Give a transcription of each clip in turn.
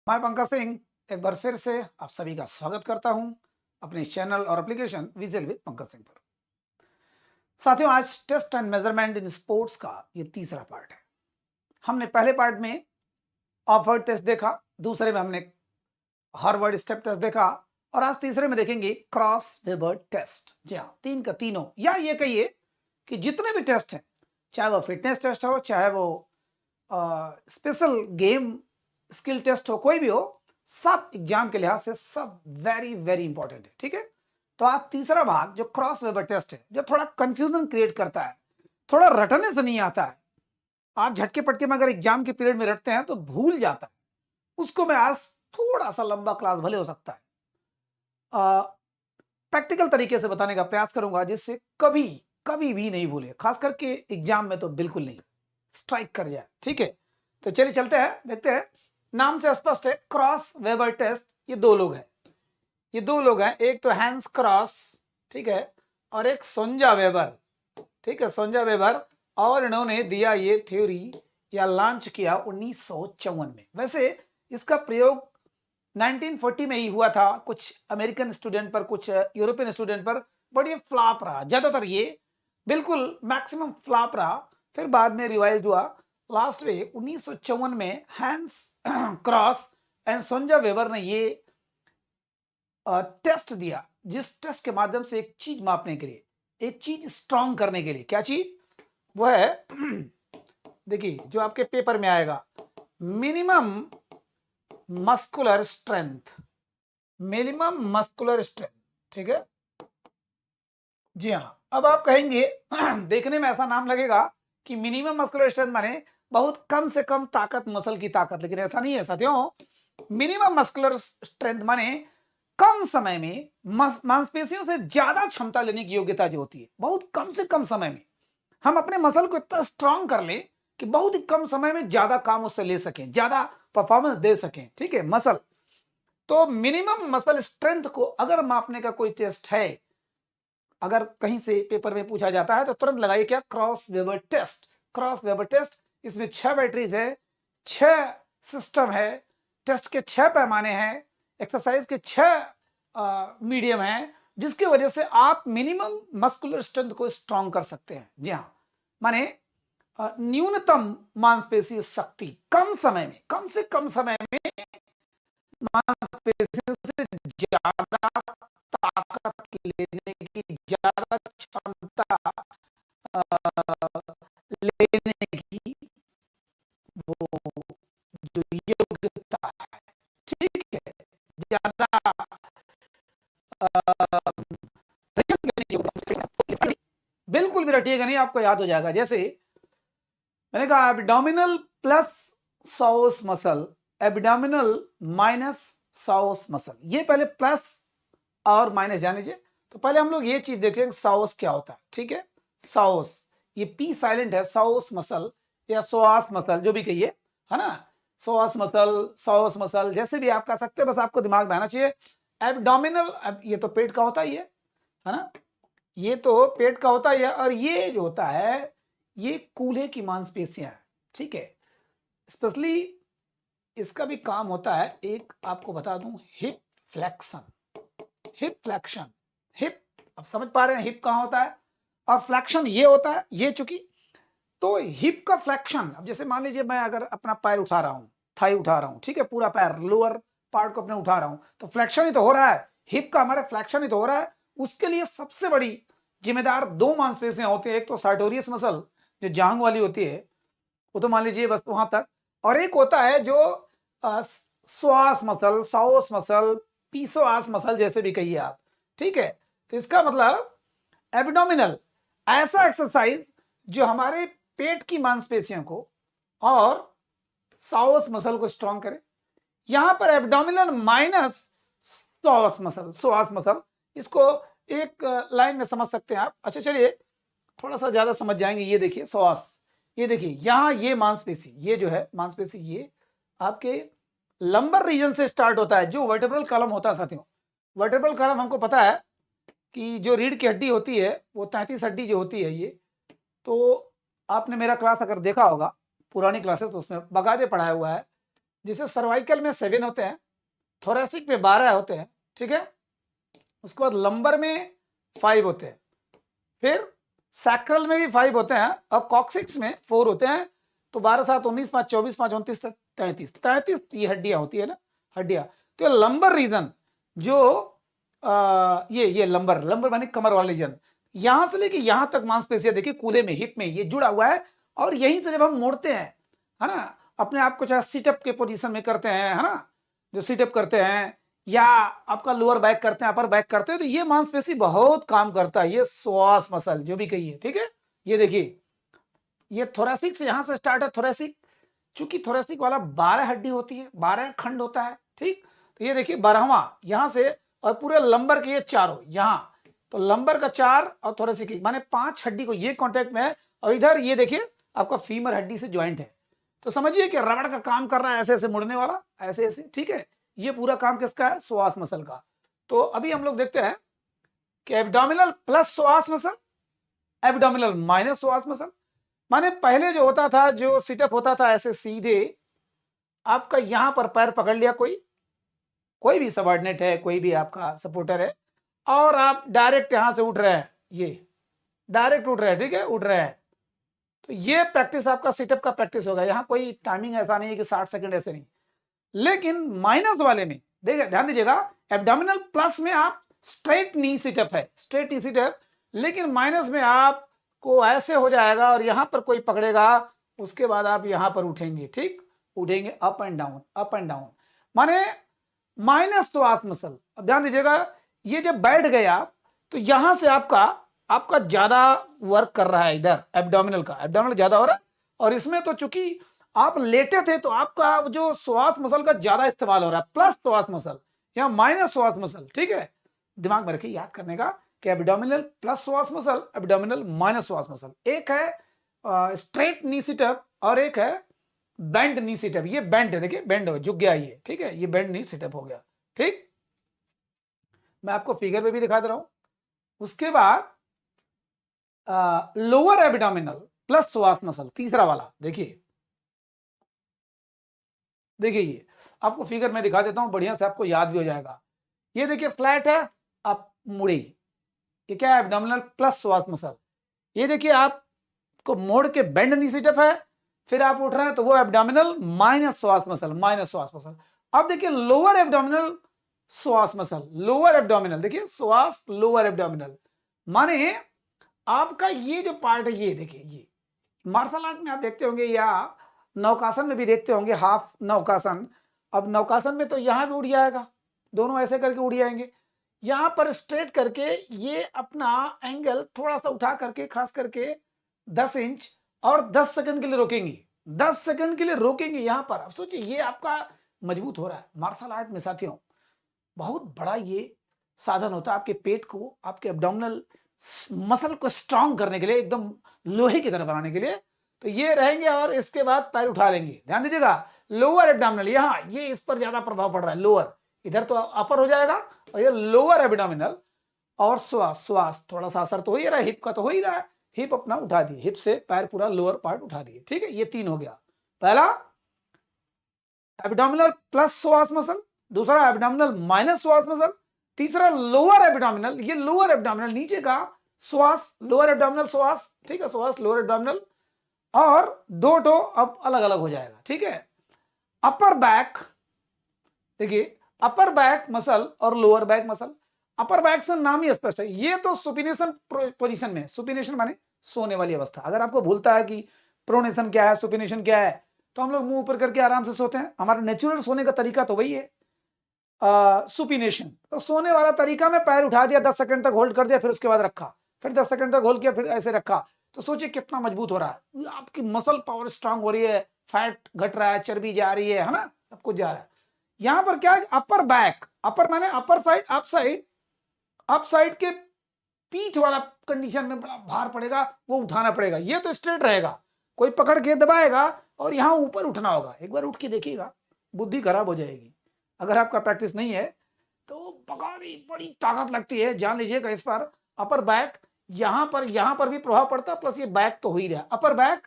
मैं पंकज सिंह एक बार फिर से आप सभी का स्वागत करता हूं अपने चैनल और application visual with Pankaj Singh पर। साथियों, आज test and measurement in sports का ये तीसरा पार्ट है। हमने पहले पार्ट में ऑफ वर्ड टेस्ट देखा, दूसरे में हमने हर वर्ड स्टेप टेस्ट देखा और आज तीसरे में देखेंगे क्रॉस वेबर टेस्ट। जी हाँ, तीन का तीनों, या ये कहिए कि जितने भी टेस्ट हैं, चाहे वो फिटनेस टेस्ट हो, चाहे वो स्पेशल गेम स्किल टेस्ट हो, कोई भी हो, सब एग्जाम के लिहाज से सब वेरी वेरी इंपॉर्टेंट है। ठीक है, तो आज तीसरा भाग जो क्रॉस वेबर टेस्ट है, जो थोड़ा कंफ्यूजन क्रिएट करता है, थोड़ा रटने से नहीं आता है, आप झटके पटके में अगर एग्जाम के पीरियड में रटते हैं तो भूल जाता है, उसको मैं आज थोड़ा सा लंबा क्लास भले हो सकता है प्रैक्टिकल तरीके से बताने का प्रयास करूंगा, जिससे कभी कभी भी नहीं भूले, खास करके एग्जाम में तो बिल्कुल नहीं, स्ट्राइक कर जाए। ठीक है, तो चलिए चलते हैं, देखते हैं। नाम से स्पष्ट है, क्रॉस वेबर टेस्ट। ये दो लोग हैं, एक तो हैंस क्रॉस, ठीक है, और एक सोंजा वेबर। ठीक है, सोंजा वेबर, और इन्होंने दिया ये थ्योरी या लॉन्च किया 1954 में। वैसे इसका प्रयोग 1940 में ही हुआ था, कुछ अमेरिकन स्टूडेंट पर, कुछ यूरोपियन स्टूडेंट पर, बट ये फ्लॉप रहा ज्यादातर, ये बिल्कुल मैक्सिमम फ्लॉप रहा। फिर बाद में रिवाइज हुआ, लास्ट में 1954 में हैंस क्रॉस एंड सोंजा वेबर ने ये टेस्ट दिया, जिस टेस्ट के माध्यम से एक चीज मापने के लिए, एक चीज स्ट्रांग करने के लिए, क्या चीज वो है देखिए, जो आपके पेपर में आएगा, minimum muscular strength, minimum muscular strength. ठीक है, जी हाँ। अब आप कहेंगे देखने में ऐसा नाम लगेगा कि मिनिमम मस्कुलर स्ट्रेंथ माने बहुत कम से कम ताकत, मसल की ताकत, लेकिन ऐसा नहीं है साथियों। मिनिमम मस्कुलर स्ट्रेंथ माने कम समय में मांसपेशियों से ज्यादा क्षमता लेने की योग्यता जो होती है, बहुत कम से कम समय में हम अपने मसल को इतना स्ट्रांग कर ले कि बहुत ही कम समय में ज्यादा काम उससे ले सकें, ज्यादा परफॉर्मेंस दे सकें। ठीक है, मसल, तो मिनिमम मसल स्ट्रेंथ को अगर मापने का कोई टेस्ट है, अगर कहीं से पेपर में पूछा जाता है, तो तुरंत लगाइए क्या, Kraus Weber test. Kraus Weber test, इसमें 6 बैटरीज है, 6 सिस्टम है, टेस्ट के 6 पैमाने हैं, एक्सरसाइज के 6 मीडियम हैं, जिसकी वजह से आप मिनिमम मस्कुलर स्ट्रेंथ को स्ट्रांग कर सकते हैं। जी हाँ, माने न्यूनतम मांसपेशीय शक्ति कम समय में, कम से कम समय में मांसपेशियों से ज्यादा ताकत लेने की, ज्यादा क्षमता लेने की वो जो योग्यता है, ठीक है, ज्यादा बिल्कुल भी रटिएगा नहीं, आपको याद हो जाएगा। जैसे मैंने कहा एब्डोमिनल प्लस साउस मसल, एब्डोमिनल माइनस साउस मसल, ये पहले प्लस और माइनस जाने दीजिए। तो पहले हम लोग ये चीज देखें, साउस क्या होता है। ठीक है, साउस, ये पी साइलेंट है, साउस मसल या सोआस मसल, जो भी कहिए, है ना, सोआस मसल, साउस मसल, जैसे भी आप कह सकते हैं, बस आपको दिमाग में आना चाहिए। एब्डोमिनल, ये तो पेट का होता ही है ना, ये तो पेट का होता ही है, और ये जो होता है ये कूल्हे की मांसपेशियां हैं। ठीक है, स्पेशली इसका भी काम होता है, एक आपको बता दूं, hip flexion. Hip flexion, hip, अब समझ पा रहे हैं हिप कहां होता है, और फ्लेक्शन ये होता है, ये चूंकि तो हिप का फ्लेक्शन, अब जैसे मान लीजिए मैं अगर अपना पैर उठा रहा हूं, थाई उठा रहा हूं, ठीक है, पूरा पैर लोअर पार्ट को अपने उठा रहा हूं, तो फ्लेक्शन ही तो हो रहा है, हिप का हमारा फ्लेक्शन ही तो हो रहा है। उसके लिए सबसे बड़ी जिम्मेदार दो मांसपेशियां होती है, एक तो सार्टोरियस मसल जो जांघ वाली होती है, वो तो मान लीजिए बस वहां तक, और एक होता है जो श्वास मसल, साउस मसल, पीसोआस मसल, जैसे भी कहिए आप, ठीक है। तो इसका मतलब एब्डोमिनल ऐसा एक्सरसाइज जो हमारे पेट की मांसपेशियों को और साउस मसल को स्ट्रांग करे। यहां पर एब्डोमिनल माइनस श्वास मसल, इसको एक लाइन में समझ सकते हैं आप। अच्छा चलिए थोड़ा सा ज्यादा समझ जाएंगे। ये देखिए श्वास, ये देखिए यहां ये मांसपेशी, ये जो है मांसपेशी, ये आपके लंबर रीजन से स्टार्ट होता है, जो वर्टेब्रल कॉलम होता है साथियों। वर्टेब्रल कॉलम हमको पता है कि जो रीढ़ की हड्डी होती है वो 33 हड्डी जो होती है, ये तो आपने मेरा क्लास अगर देखा होगा पुरानी क्लासेस, तो उसमें बकायदे पढ़ाया हुआ है। जिसे सर्वाइकल में 7 होते हैं, थोरेसिक में 12 होते हैं, ठीक है। उसके बाद लंबर में 5 होते हैं, फिर सैक्रल में भी 5 होते हैं, और कॉक्सिक्स में 4 होते हैं। तो 12 7 19 5 24 5 29 33 ये हड्डियां होती है ना, हड्डियां। तो लंबर रीजन जो ये लंबर माने कमर वाला रीजन, यहां से लेके यहां तक मांसपेशियां देखिए कूल्हे में, हिप में ये जुड़ा हुआ है। और यहीं से जब हम मोड़ते हैं, है ना, अपने आप को चाहे सिटअप के पोजीशन में करते हैं, है ना, जो सिटअप करते हैं, या आपका लोअर बैक करते हैं, अपर बैक करते हैं, तो ये मांसपेशी बहुत काम करता है, ये श्वास मसल जो भी कहिए, ठीक है। ये देखिए ये थोरेसिक से यहां से स्टार्ट है, थोरेसिक, चूंकि थोरेसिक वाला 12 हड्डी होती है, 12 खंड होता है, ठीक। तो ये देखिए 12वां यहां से, और पूरे लंबर के ये चारों यहां, तो लंबर का 4 और थोरेसिक माने 5 हड्डी को ये कांटेक्ट में है। और इधर ये देखिए आपका फीमर हड्डी से ज्वाइंट है। तो समझिए कि रबड़ का काम कर रहा है, ऐसे ऐसे मुड़ने वाला, ऐसे ऐसे, ठीक है। ये पूरा काम किसका है? श्वास मसल का। तो अभी हम लोग देखते हैं कि एब्डोमिनल प्लस श्वास मसल, एब्डोमिनल माइनस श्वास मसल। माने पहले जो होता था, जो सिटअप होता था ऐसे सीधे, आपका यहां पर पैर पकड़ लिया, कोई भी सबऑर्डिनेट है, कोई भी आपका सपोर्टर है, और आप डायरेक्ट यहां से उठ रहे हैं, ये डायरेक्ट उठ रहे हैं, ठीक है, उठ रहे हैं। तो ये प्रैक्टिस आपका सिटअप का प्रैक्टिस होगा। यहां कोई टाइमिंग ऐसा नहीं है कि 60 सेकंड, ऐसे नहीं। लेकिन माइनस वाले में देखिए, ध्यान दीजिएगा, एब्डोमिनल प्लस में आप स्ट्रेट नी सिटअप है, स्ट्रेट नी सिटअप, लेकिन माइनस में आपको ऐसे हो जाएगा और यहां पर कोई पकड़ेगा, उसके बाद आप यहां पर उठेंगे, ठीक, उठेंगे up and down, up and down, माने माइनस श्वास मसल। अब ध्यान दीजिएगा, ये जब बैठ गए आप, तो यहां से आपका आपका ज्यादा वर्क कर रहा है, इधर एब्डोमिनल का, एब्डोमिनल ज्यादा हो रहा है। और इसमें तो चूंकि आप लेटे थे, तो आपका जो श्वास मसल का ज्यादा इस्तेमाल हो रहा है, प्लस श्वास मसल या माइनस श्वास मसल, ठीक है। दिमाग में रखिए, याद करने का कि एब्डोमिनल प्लस श्वास मसल, एब्डोमिनल माइनस श्वास मसल। एक है स्ट्रेट नी सिटअप और एक है बेंड नी सिटअप। ये बेंड है, देखिए बेंड हो, झुक गया ये, ठीक है, ये बेंड नी सिटअप हो गया, ठीक। मैं आपको फिगर पे भी दिखा दे रहा हूं। उसके बाद लोअर एब्डोमिनल प्लस श्वास मसल, तीसरा वाला देखिए, देखिए ये आपको फिगर में दिखा देता हूं, बढ़िया से आपको याद भी हो जाएगा। ये देखिए फ्लैट है, आप मुड़ी, ये क्या है? एब्डोमिनल प्लस श्वास मसल। ये देखिए आपको मोड़ के बेंड नी सिटअप है, फिर आप उठ रहे हैं, तो वो एब्डोमिनल माइनस श्वास मसल, माइनस श्वास मसल। अब देखिए लोअर एब्डोमिनल श्वास मसल, लोअर एब्डोमिनल, देखिए श्वास लोअर एब्डोमिनल, माने आपका ये जो पार्ट है, ये देखिए, ये मार्शल आर्ट में आप देखते होंगे, या नौकासन में भी देखते होंगे, हाफ नौकासन। अब नौकासन में तो यहां भी उड़ जाएगा, दोनों ऐसे करके उड़ जाएंगे। यहां पर स्ट्रेट करके ये अपना एंगल थोड़ा सा उठा करके, खास करके 10 इंच, और 10 सेकंड के लिए रोकेंगे, 10 सेकंड के लिए रोकेंगे यहां पर। अब सोचिए ये आपका मजबूत हो रहा है। मार्शल आर्ट में साथियों बहुत बड़ा ये साधन होता है आपके पेट को, आपके एब्डोमिनल मसल को स्ट्रांग करने के लिए, एकदम लोहे की तरह बनाने के लिए। तो ये रहेंगे और इसके बाद पैर उठा लेंगे। ध्यान दीजिएगा, लोअर एब्डोमिनल, यहाँ ये इस पर ज्यादा प्रभाव पड़ रहा है, लोअर, इधर तो अपर हो जाएगा, और ये लोअर एब्डोमिनल। और श्वास, श्वास थोड़ा सा असर तो हो ही रहा है, हिप का तो हो ही रहा है, हिप अपना उठा दिए, हिप से पैर पूरा लोअर पार्ट उठा दिए, ठीक है। ये 3 हो गया, पहला एब्डोमिनल प्लस श्वास मसल, दूसरा एब्डोमिनल माइनस श्वास मसल, तीसरा लोअर एब्डोमिनल, ये लोअर एब्डोमिनल नीचे का श्वास, लोअर एब्डोमिनल श्वास, ठीक है, श्वास लोअर एब्डोमिनल। और दो टो अब अलग अलग हो जाएगा, ठीक है। अपर बैक, देखिए अपर बैक मसल और lower back muscle. Upper back से नाम ही स्पष्ट है, ये तो सुपिनेशन पोजीशन में। सुपिनेशन माने सोने वाली अवस्था। अगर आपको भूलता है कि प्रोनेशन क्या है, सुपिनेशन क्या है, तो हम लोग मुंह ऊपर करके आराम से सोते हैं। हमारा नेचुरल सोने का तरीका तो वही है सुपिनेशन। तो सोने वाला तरीका में पैर उठा दिया, 10 सेकंड तक होल्ड कर दिया, फिर उसके बाद रखा, फिर 10 सेकंड तक होल्ड किया, फिर ऐसे रखा। तो सोचिए कितना मजबूत हो रहा है, आपकी मसल पावर स्ट्रांग हो रही है, फैट घट रहा है, चर्बी जा रही है ना, सब कुछ जा रहा है। यहां पर क्या है, अपर बैक, अपर माने upper side, up side, up side के पीठ वाला कंडीशन में बड़ा भार पड़ेगा, वो उठाना पड़ेगा। ये तो स्ट्रेट रहेगा, कोई पकड़ के दबाएगा और यहां ऊपर उठना होगा। एक बार उठ के देखिएगा, बुद्धि खराब हो जाएगी। अगर आपका प्रैक्टिस नहीं है तो बड़ी ताकत लगती है, जान लीजिएगा इस पर। अपर बैक, यहां पर भी प्रभाव पड़ता है, प्लस ये बैक तो हो ही रहा है। अपर बैक,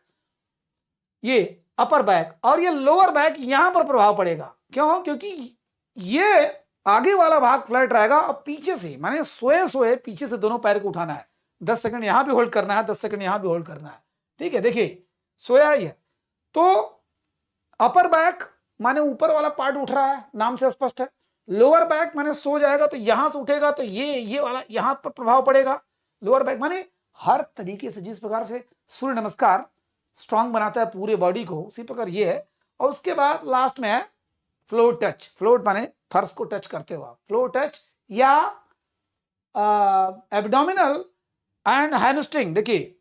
ये अपर बैक, और ये लोअर बैक यहां पर प्रभाव पड़ेगा। क्यों? क्योंकि ये आगे वाला भाग फ्लैट रहेगा और पीछे से माने सोए सोए पीछे से दोनों पैर को उठाना है। 10 सेकंड यहां भी होल्ड करना है, 10 सेकंड यहां भी होल्ड करना है, ठीक है। देखिए सोया ही है, तो अपर बैक माने ऊपर वाला पार्ट उठ रहा है, नाम से स्पष्ट है। लोअर बैक माने सो जाएगा तो यहां से उठेगा, तो ये वाला यहां पर प्रभाव पड़ेगा। लोअर बैक माने हर तरीके से, जिस प्रकार से सूर्य नमस्कार स्ट्रांग बनाता है पूरे बॉडी को, उसी प्रकार ये है। और उसके बाद लास्ट में है फ्लोर टच। फ्लोर माने फर्श को टच करते हुआ, फ्लोर टच या एब्डोमिनल एंड हैमस्ट्रिंग। देखिए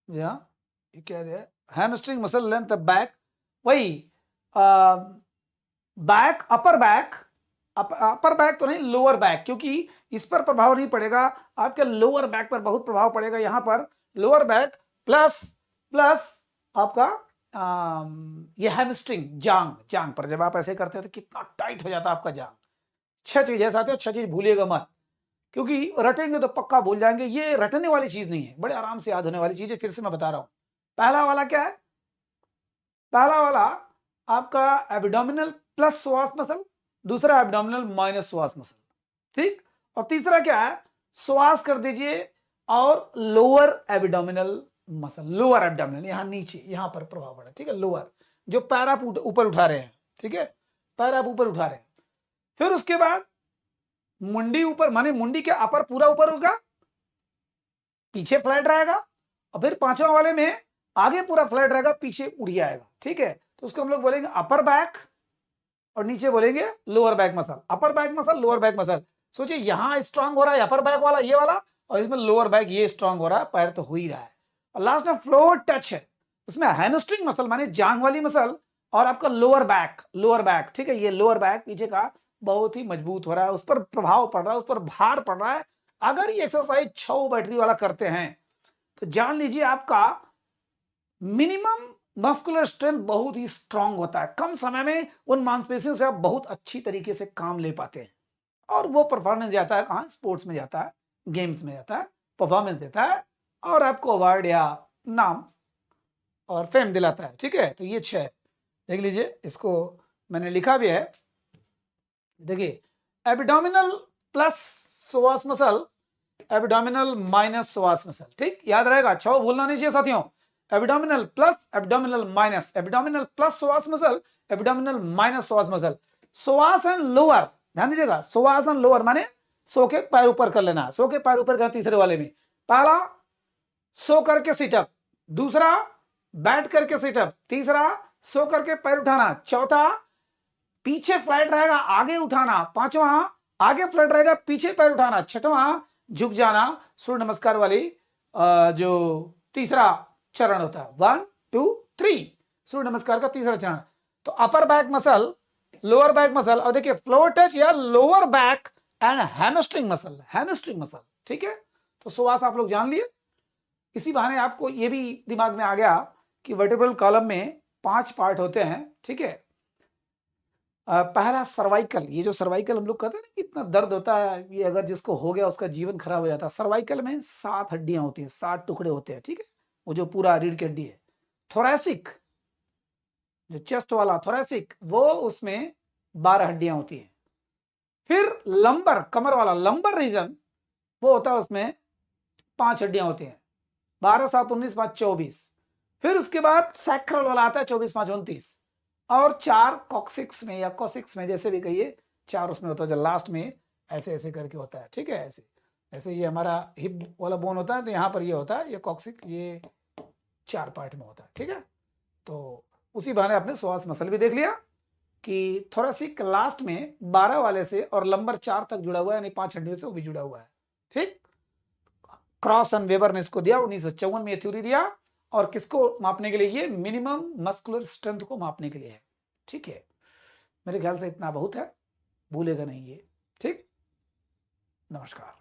ये क्या है, हैमस्ट्रिंग मसल लेंथ बैक, वही back, upper back, upper back तो नहीं, लोअर बैक, क्योंकि इस पर प्रभाव नहीं पड़ेगा, आपके लोअर बैक पर बहुत प्रभाव पड़ेगा। यहां पर लोअर बैक प्लस प्लस आपका ये हैमस्ट्रिंग, जांग। जांग पर जब आप ऐसे करते हैं तो कितना टाइट हो जाता है आपका जांग। 6 चीज ऐसा आते हो, 6 चीज भूलिएगा मत, क्योंकि रटेंगे तो पक्का भूल जाएंगे। ये रटने वाली चीज नहीं है, बड़े आराम से याद होने वाली चीज है। फिर से मैं बता रहा हूं, पहला वाला क्या है, पहला वाला आपका एब्डोमिनल प्लस श्वास मसल, दूसरा एब्डोमिनल माइनस श्वास मसल, ठीक। और तीसरा क्या है, श्वास कर दीजिए और lower abdominal muscle, lower abdominal यहां नीचे, यहां पर प्रभाव पड़ा, ठीक है। लोअर जो पैर आप ऊपर उठा रहे हैं, ठीक है, पैर आप ऊपर उठा रहे हैं। फिर उसके बाद मुंडी ऊपर, माने मुंडी के अपर पूरा ऊपर होगा, पीछे फ्लैट रहेगा। और फिर पांचवा वाले में आगे पूरा फ्लैट रहेगा, पीछे उड़ जाएगा, ठीक है। तो उसको हम लोग बोलेंगे अपर बैक, और नीचे बोलेंगे lower back muscle. Upper back muscle, lower back muscle. सोचिए यहां स्ट्रांग हो रहा है अपर बैक वाला, ये वाला, और इसमें लोअर बैक ये स्ट्रांग हो रहा है, पैर तो हो ही रहा है। और लास्ट में फ्लोर टच है, उसमें हैमस्ट्रिंग मसल माने जांग वाली मसल, और आपका लोअर बैक, लोअर बैक, ठीक है। ये लोअर बैक पीछे का बहुत ही मजबूत हो रहा है, उस पर प्रभाव पड़ रहा है, उस पर भार पड़ रहा है। अगर ये एक्सरसाइज 6 बैटरी वाला करते हैं तो जान लीजिए आपका मिनिमम मस्कुलर स्ट्रेंथ बहुत ही स्ट्रांग होता है। कम समय में उन मांसपेशियों से आप बहुत अच्छी तरीके से काम ले पाते हैं, और वो परफॉर्मेंस जाता है कहाँ, स्पोर्ट्स में जाता है, गेम्स में जाता है, परफॉर्मेंस देता है, और आपको अवार्ड या नाम और फेम दिलाता है, ठीक है। तो ये 6 देख लीजिए, इसको मैंने लिखा भी है। देखिए एब्डोमिनल प्लस श्वास मसल, एब्डोमिनल माइनस श्वास मसल, ठीक, याद रहेगा, 6 भूलना नहीं चाहिए साथियों। Abdominal plus, abdominal minus, abdominal plus श्वास मसल, एब्डोमिनल माइनस श्वास मसल। श्वास एंड लोअर, ध्यान दीजिएगा, श्वास एंड लोअर माने सो के पैर ऊपर कर लेना, सो के पैर ऊपर करना। तीसरे वाले में पहला सो करके सिटअप, दूसरा बैठ करके सिटअप, तीसरा सो करके पैर उठाना, चौथा पीछे फ्लैट रहेगा आगे उठाना, पांचवा आगे फ्लैट रहेगा पीछे पैर उठाना, छठवां झुक जाना, सूर्य नमस्कार वाली जो तीसरा चरण होता है, 1 2 3, सूर्य नमस्कार का तीसरा चरण। तो upper back muscle, lower back muscle, और देखिए फ्लोर टच या lower back and hamstring muscle, hamstring muscle, ठीक है। तो श्वास आप लोग जान लिए। इसी बहाने आपको ये भी दिमाग में आ गया कि वर्टिब्रल कॉलम में 5 पार्ट होते हैं, ठीक है। पहला सर्वाइकल, ये जो सर्वाइकल हम लोग कहते हैं ना कितना दर्द होता है, ये अगर जिसको हो गया उसका जीवन खराब हो जाता है। सर्वाइकल में 7 हड्डियां होती हैं, 7 टुकड़े होते हैं, ठीक है, वो जो पूरा रीढ़ की हड्डी है। थोरैसिक, जो चेस्ट वाला थोरैसिक, वो उसमें 12 हड्डियां होती हैं। फिर लंबर, कमर वाला लंबर रीजन, वो होता है उसमें 5 हड्डियां होती हैं, 12 7 19 5 24। फिर उसके बाद सैक्रल वाला आता है 24 5 29, और 4 कॉक्सिक्स में या कोसिक्स में, जैसे भी कहिए, 4 उसमें होता है जो लास्ट में ऐसे ऐसे करके होता है, ठीक है। ऐसे ऐसे ये हमारा हिप वाला बोन होता है, तो यहाँ पर ये होता है, ये कॉक्सिक, ये 4 पार्ट में होता है, ठीक है। तो उसी बहाने आपने श्वास मसल भी देख लिया कि थोरासिक लास्ट में 12 वाले से और लंबर 4 तक जुड़ा हुआ है, यानी 5 हड्डियों से वो भी जुड़ा हुआ है, ठीक। क्रॉस एंड वेबर ने इसको दिया 1954 में, ये थ्योरी दिया, और किसको मापने के लिए? ये मिनिमम मस्कुलर स्ट्रेंथ को मापने के लिए है, ठीक है। मेरे ख्याल से इतना बहुत है, भूलेगा नहीं ये, ठीक। नमस्कार।